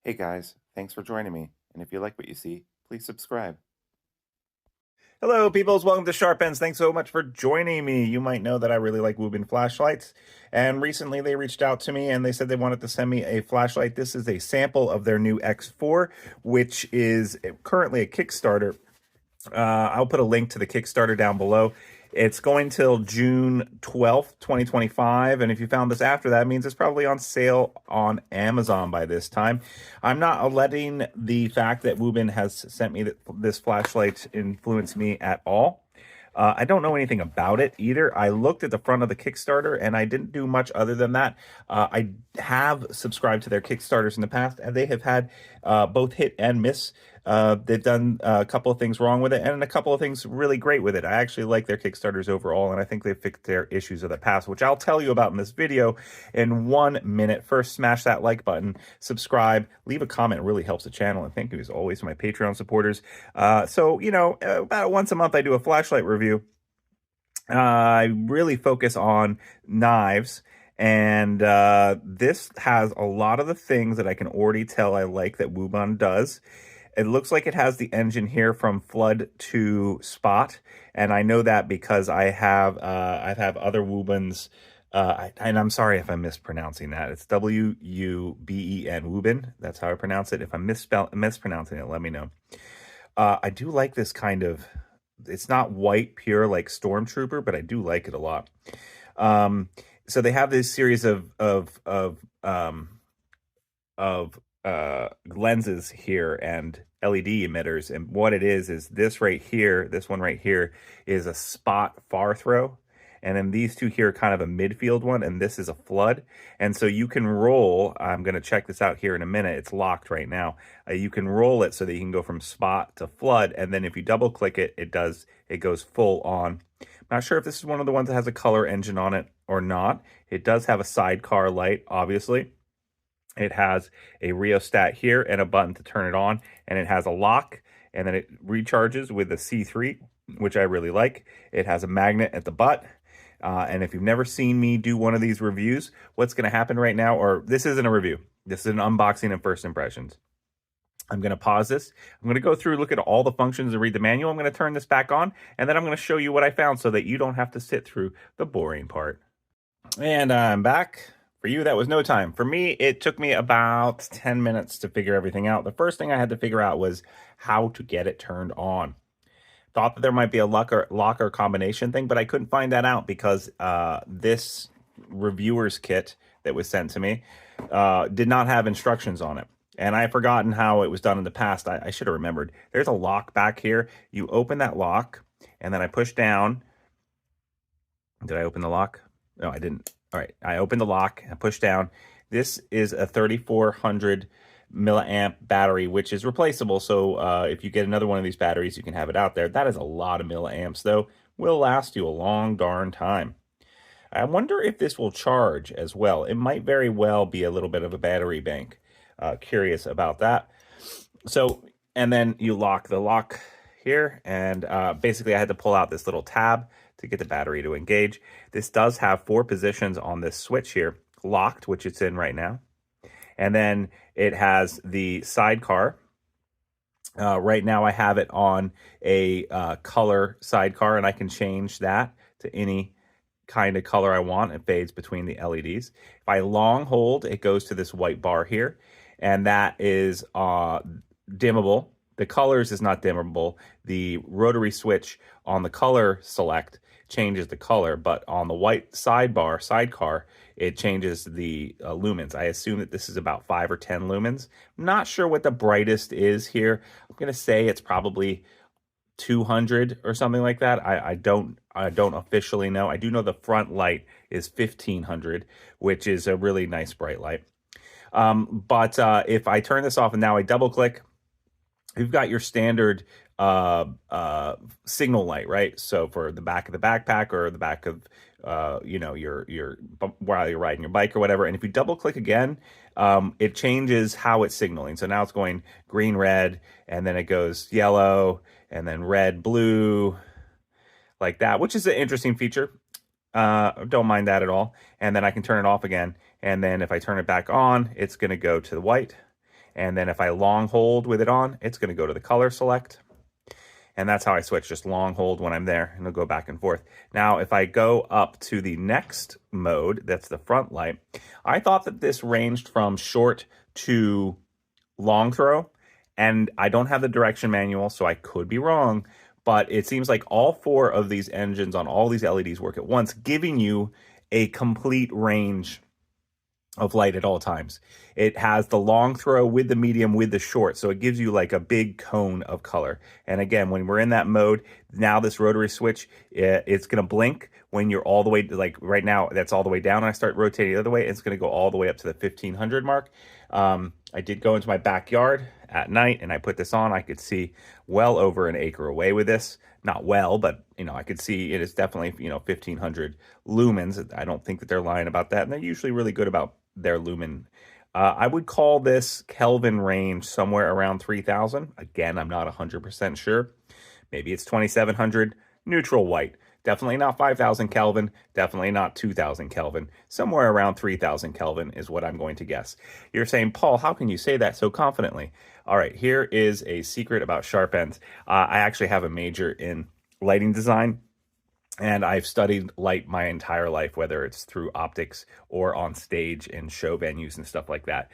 Hey guys, thanks for joining me. And if you like what you see, please subscribe. Hello, peoples. Welcome to Sharp Ends. Thanks so much for joining me. You might know that I really like Wuben flashlights. And recently they reached out to me and they said they wanted to send me a flashlight. This is a sample of their new X4, which is currently a Kickstarter. I'll put a link to the Kickstarter down below. It's going till June 12th, 2025. And if you found this after that, it means it's probably on sale on Amazon by this time. I'm not letting the fact that Wuben has sent me this flashlight influence me at all. I don't know anything about it either. I looked at the front of the Kickstarter and I didn't do much other than that. I have subscribed to their Kickstarters in the past and they have had both hit and miss. They've done a couple of things wrong with it and a couple of things really great with it. I actually like their Kickstarters overall, and I think they've fixed their issues of the past, which I'll tell you about in this video in 1 minute. First, smash that like button, subscribe, leave a comment. It really helps the channel. And thank you as always to my Patreon supporters. About once a month I do a flashlight review. I really focus on knives. And this has a lot of the things that I can already tell I like that Wuben does. It looks like it has the engine here from flood to spot, and I know that because I have other Wubens, and I'm sorry if I'm mispronouncing that. It's W-U-B-E-N, Wuben. That's how I pronounce it. If I'm mispronouncing it, let me know. I do like this kind of. It's not white pure like Stormtrooper, but I do like it a lot. So they have this series of lenses here and LED emitters, and what it is this right here, this one right here is a spot far throw, and then these two here are kind of a midfield one, and this is a flood. And so you can roll, I'm going to check this out here in a minute, it's locked right now. You can roll it so that you can go from spot to flood, and then if you double click it, it goes full on. I'm not sure if this is one of the ones that has a color engine on it or not. It does have a sidecar light, obviously. It has a rheostat here and a button to turn it on, and it has a lock, and then it recharges with a C3, which I really like. It has a magnet at the butt, and if you've never seen me do one of these reviews, what's going to happen right now, or this isn't a review, this is an unboxing and first impressions. I'm going to pause this. I'm going to go through, look at all the functions and read the manual. I'm going to turn this back on, and then I'm going to show you what I found so that you don't have to sit through the boring part. And I'm back. For you, that was no time. For me, it took me about 10 minutes to figure everything out. The first thing I had to figure out was how to get it turned on. Thought that there might be a locker combination thing, but I couldn't find that out because this reviewer's kit that was sent to me did not have instructions on it. And I had forgotten how it was done in the past. I should have remembered. There's a lock back here. You open that lock, and then I push down. Did I open the lock? No, I didn't. All right, I opened the lock and push down. This is a 3400 milliamp battery, which is replaceable. So if you get another one of these batteries, you can have it out there. That is a lot of milliamps, though. Will last you a long darn time. I wonder if this will charge as well. It might very well be a little bit of a battery bank. Curious about that. So, and then you lock the lock here, and basically I had to pull out this little tab to get the battery to engage. This does have 4 positions on this switch here. Locked, which it's in right now. And then it has the sidecar. Right now I have it on a color sidecar, and I can change that to any kind of color I want. It fades between the LEDs. If I long hold, it goes to this white bar here, and that is dimmable. The colors is not dimmable. The rotary switch on the color select changes the color, but on the white sidecar, it changes the lumens. I assume that this is about 5 or 10 lumens. I'm not sure what the brightest is here. I'm going to say it's probably 200 or something like that. I don't officially know. I do know the front light is 1500, which is a really nice bright light. But if I turn this off and now I double click, you've got your standard signal light, right? So for the back of the backpack or the back of your while you're riding your bike or whatever. And if you double click again, it changes how it's signaling. So now it's going green, red, and then it goes yellow, and then red, blue, like that, which is an interesting feature. Don't mind that at all. And then I can turn it off again. And then if I turn it back on, it's going to go to the white. And then if I long hold with it on, it's going to go to the color select. And that's how I switch, just long hold when I'm there, and it'll go back and forth. Now, if I go up to the next mode, that's the front light, I thought that this ranged from short to long throw, and I don't have the direction manual, so I could be wrong, but it seems like all 4 of these engines on all these LEDs work at once, giving you a complete range of light at all times. It has the long throw with the medium with the short, so it gives you like a big cone of color. And again, when we're in that mode, now this rotary switch, it's going to blink when you're all the way, like right now, that's all the way down, and I start rotating the other way, it's going to go all the way up to the 1500 mark. I did go into my backyard at night and I put this on. I could see well over an acre away with this. Not well, but I could see it is definitely 1500 lumens. I don't think that they're lying about that, and they're usually really good about their lumen. I would call this Kelvin range somewhere around 3000. Again, I'm not 100% sure. Maybe it's 2700 neutral white. Definitely not 5000 Kelvin, definitely not 2000 Kelvin. Somewhere around 3000 Kelvin is what I'm going to guess. You're saying, Paul, how can you say that so confidently? All right, here is a secret about sharp ends. I actually have a major in lighting design, and I've studied light my entire life, whether it's through optics or on stage in show venues and stuff like that.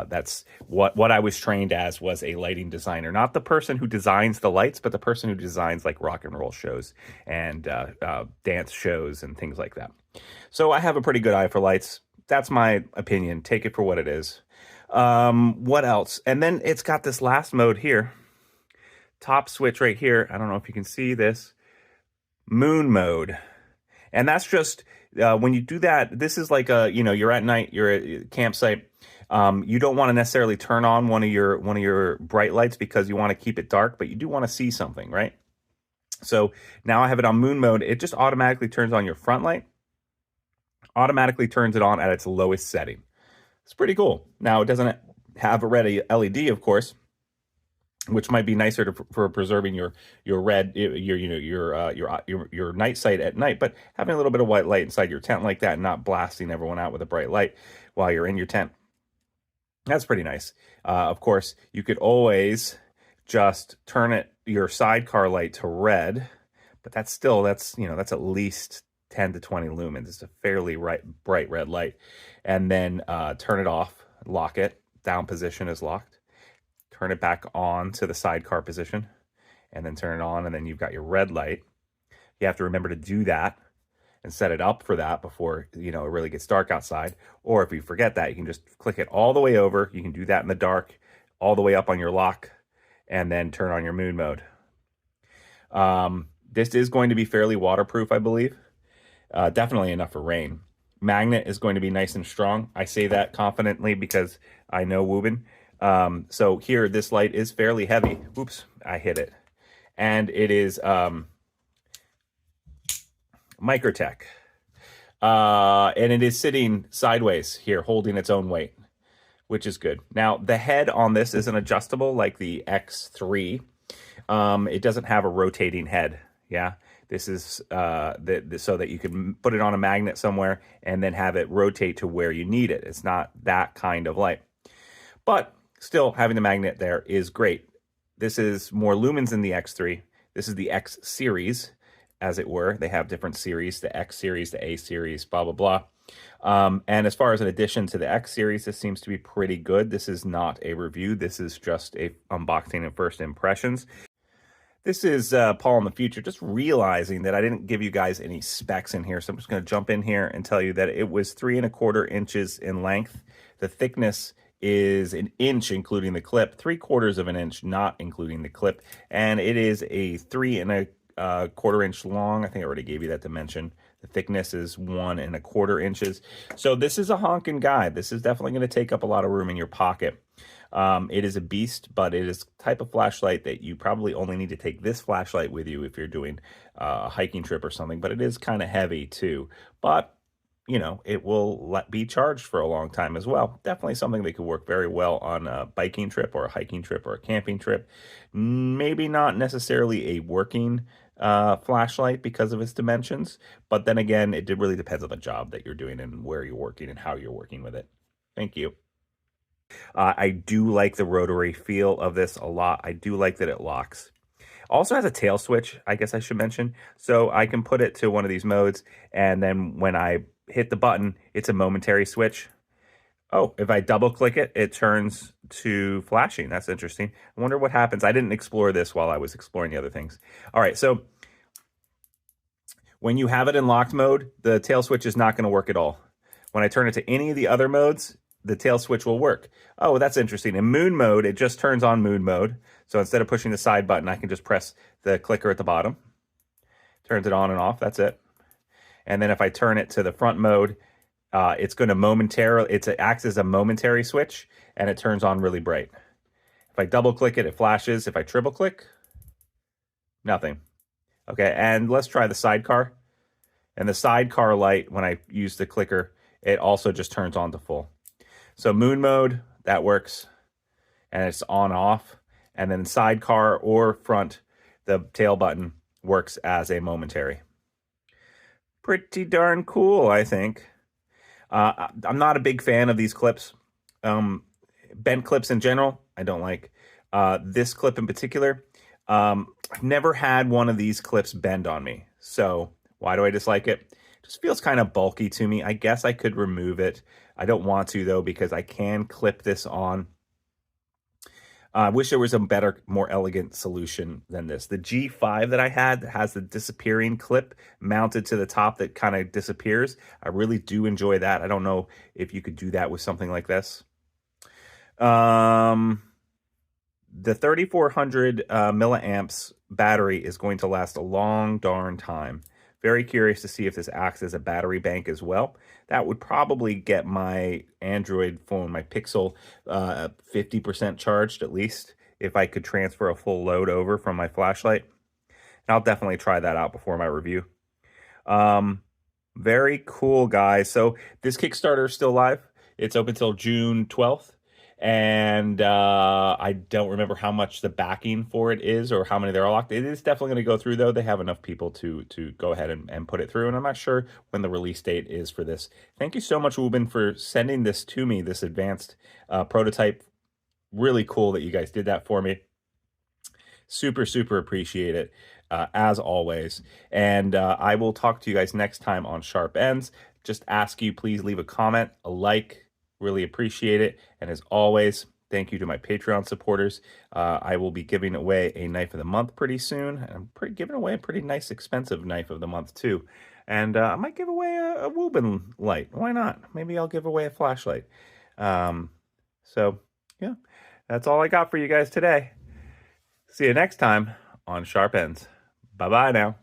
That's what I was trained as, was a lighting designer. Not the person who designs the lights, but the person who designs like rock and roll shows and dance shows and things like that. So I have a pretty good eye for lights. That's my opinion. Take it for what it is. What else? And then it's got this last mode here. Top switch right here. I don't know if you can see this. Moon mode. And that's just when you do that, this is like you're at night, you're at a campsite. You don't want to necessarily turn on one of your bright lights because you want to keep it dark, but you do want to see something, right? So now I have it on moon mode. It just automatically turns on your front light, automatically turns it on at its lowest setting. It's pretty cool. Now, it doesn't have a red LED, of course, which might be nicer for preserving your red, your night sight at night, but having a little bit of white light inside your tent like that and not blasting everyone out with a bright light while you're in your tent, that's pretty nice. Of course, you could always just turn your sidecar light to red, but that's at least 10 to 20 lumens. It's a fairly bright red light. And then turn it off, lock it, down position is locked. Turn it back on to the sidecar position, and then turn it on, and then you've got your red light. You have to remember to do that and set it up for that before it really gets dark outside. Or if you forget that, you can just click it all the way over. You can do that in the dark, all the way up on your lock, and then turn on your moon mode. This is going to be fairly waterproof, I believe. Definitely enough for rain. Magnet is going to be nice and strong. I say that confidently because I know Wuben. So here, this light is fairly heavy. Oops, I hit it. And it is Microtech. And it is sitting sideways here, holding its own weight, which is good. Now, the head on this isn't adjustable like the X3. It doesn't have a rotating head. Yeah, this is so that you can put it on a magnet somewhere and then have it rotate to where you need it. It's not that kind of light. But still, having the magnet there is great. This is more lumens than the X3. This is the X series, as it were. They have different series, the X series, the A series, blah, blah, blah. And as far as an addition to the X series, this seems to be pretty good. This is not a review. This is just a unboxing and first impressions. This is Paul in the future, just realizing that I didn't give you guys any specs in here. So I'm just going to jump in here and tell you that it was 3¼ inches in length. The thickness is 1 inch, including the clip, 3/4 of an inch, not including the clip. And it is a 3¼ inch long. I think I already gave you that dimension. The thickness is 1¼ inches. So this is a honking guy. This is definitely going to take up a lot of room in your pocket. It is a beast, but it is the type of flashlight that you probably only need to take this flashlight with you if you're doing a hiking trip or something, but it is kind of heavy too. But it will be charged for a long time as well. Definitely something that could work very well on a biking trip or a hiking trip or a camping trip. Maybe not necessarily a working flashlight because of its dimensions, but then again, it really depends on the job that you're doing and where you're working and how you're working with it. Thank you. I do like the rotary feel of this a lot. I do like that it locks. Also has a tail switch, I guess I should mention. So I can put it to one of these modes, and then when I hit the button, it's a momentary switch. Oh, if I double click it, it turns to flashing. That's interesting. I wonder what happens. I didn't explore this while I was exploring the other things. All right, so when you have it in locked mode, the tail switch is not going to work at all. When I turn it to any of the other modes, the tail switch will work. Oh, that's interesting. In moon mode, it just turns on moon mode. So instead of pushing the side button, I can just press the clicker at the bottom. Turns it on and off. That's it. And then if I turn it to the front mode, it's going to momentarily, it acts as a momentary switch, and it turns on really bright. If I double click it, it flashes. If I triple click, nothing. Okay, and let's try the sidecar. And the sidecar light, when I use the clicker, it also just turns on to full. So moon mode, that works, and it's on off. And then sidecar or front, the tail button works as a momentary. Pretty darn cool, I think. I'm not a big fan of these clips. Bent clips in general, I don't like. This clip in particular, I've never had one of these clips bend on me. So why do I dislike it? It just feels kind of bulky to me. I guess I could remove it. I don't want to, though, because I can clip this on. I wish there was a better, more elegant solution than this. The G5 that I had that has the disappearing clip mounted to the top that kind of disappears. I really do enjoy that. I don't know if you could do that with something like this. The 3400 milliamps battery is going to last a long darn time. Very curious to see if this acts as a battery bank as well. That would probably get my Android phone, my Pixel, 50% charged at least, if I could transfer a full load over from my flashlight. And I'll definitely try that out before my review. Very cool, guys. So this Kickstarter is still live. It's open till June 12th. And I don't remember how much the backing for it is or how many there are locked. It is definitely going to go through, though. They have enough people to go ahead and put it through, and I'm not sure when the release date is for this. Thank you so much, Wuben, for sending this to me, this advanced prototype. Really cool that you guys did that for me. Super, super appreciate it, as always. And I will talk to you guys next time on Sharp Ends. Just ask you, please leave a comment, a like. Really appreciate it. And as always, thank you to my Patreon supporters. I will be giving away a knife of the month pretty soon. And I'm giving away a pretty nice, expensive knife of the month, too. And I might give away a Wuben light. Why not? Maybe I'll give away a flashlight. So, yeah, that's all I got for you guys today. See you next time on Sharp Ends. Bye-bye now.